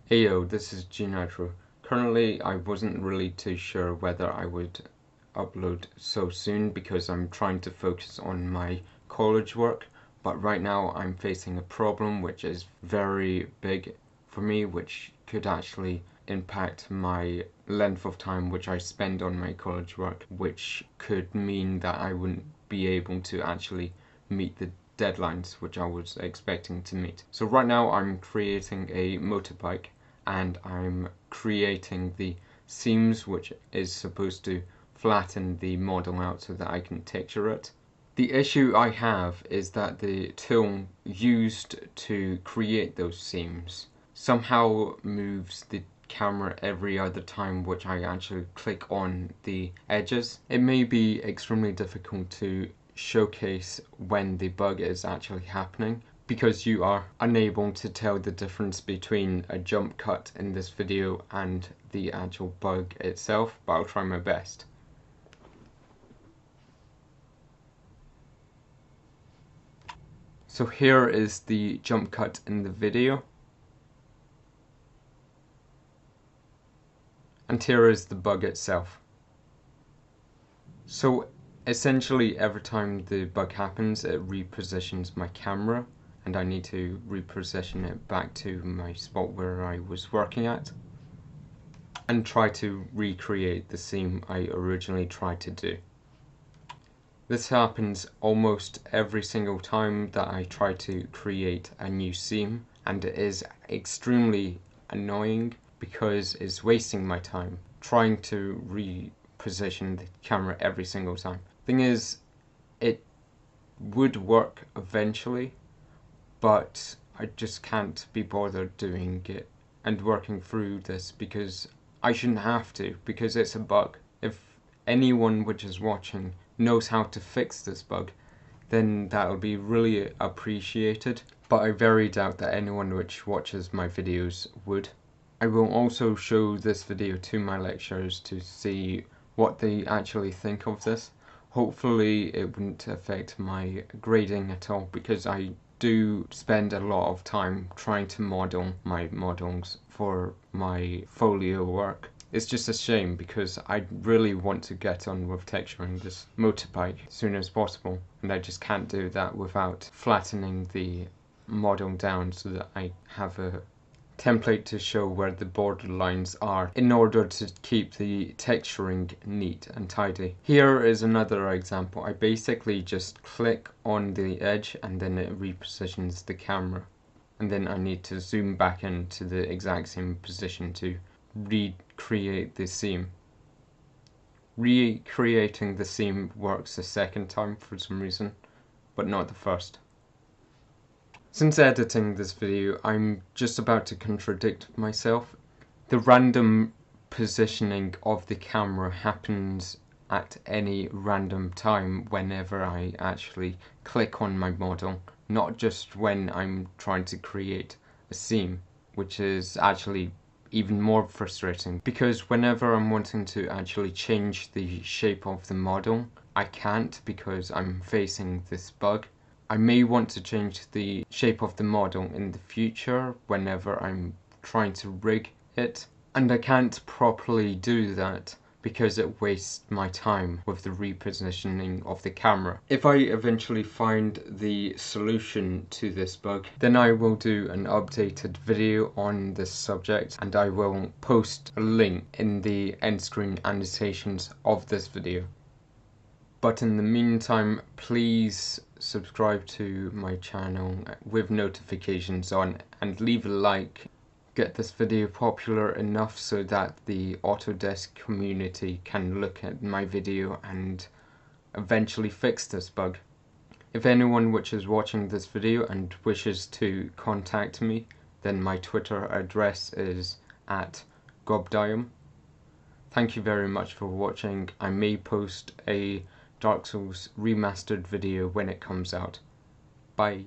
Heyo, this is 𝗖amera. Currently, I wasn't really too sure whether I would upload so soon because I'm trying to focus on my college work, but right now I'm facing a problem which is very big for me, which could actually impact my length of time which I spend on my college work, which could mean that I wouldn't be able to actually meet the deadlines which I was expecting to meet. So right now I'm creating a motorbike and I'm creating the seams which is supposed to flatten the model out so that I can texture it. The issue I have is that the tool used to create those seams somehow moves the camera every other time which I actually click on the edges. It may be extremely difficult to showcase when the bug is actually happening because you are unable to tell the difference between a jump cut in this video and the actual bug itself, but I'll try my best. So here is the jump cut in the video. And here is the bug itself. So essentially every time the bug happens it repositions my camera and I need to reposition it back to my spot where I was working at and try to recreate the seam I originally tried to do. This happens almost every single time that I try to create a new seam, and it is extremely annoying because it's wasting my time trying to reposition the camera every single time. Thing is, it would work eventually, but I just can't be bothered doing it and working through this because I shouldn't have to, because it's a bug. If anyone which is watching knows how to fix this bug, then that'll be really appreciated, but I very doubt that anyone which watches my videos would. I will also show this video to my lecturers to see what they actually think of this. Hopefully it wouldn't affect my grading at all, because I do spend a lot of time trying to model my models for my folio work. It's just a shame because I really want to get on with texturing this motorbike as soon as possible, and I just can't do that without flattening the model down so that I have a template to show where the border lines are in order to keep the texturing neat and tidy. Here is another example. I basically just click on the edge and then it repositions the camera, and then I need to zoom back into the exact same position to recreate the seam. Recreating the seam works the second time for some reason, but not the first. Since editing this video, I'm just about to contradict myself. The random positioning of the camera happens at any random time whenever I actually click on my model, not just when I'm trying to create a seam, which is actually even more frustrating because whenever I'm wanting to actually change the shape of the model, I can't because I'm facing this bug. I may want to change the shape of the model in the future whenever I'm trying to rig it, and I can't properly do that because it wastes my time with the repositioning of the camera. If I eventually find the solution to this bug, then I will do an updated video on this subject, and I will post a link in the end screen annotations of this video. But in the meantime, please subscribe to my channel with notifications on and leave a like. Get this video popular enough so that the Autodesk community can look at my video and eventually fix this bug. If anyone which is watching this video and wishes to contact me, then my Twitter address is @𝗖amera. Thank you very much for watching. I may post a Dark Souls remastered video when it comes out. Bye.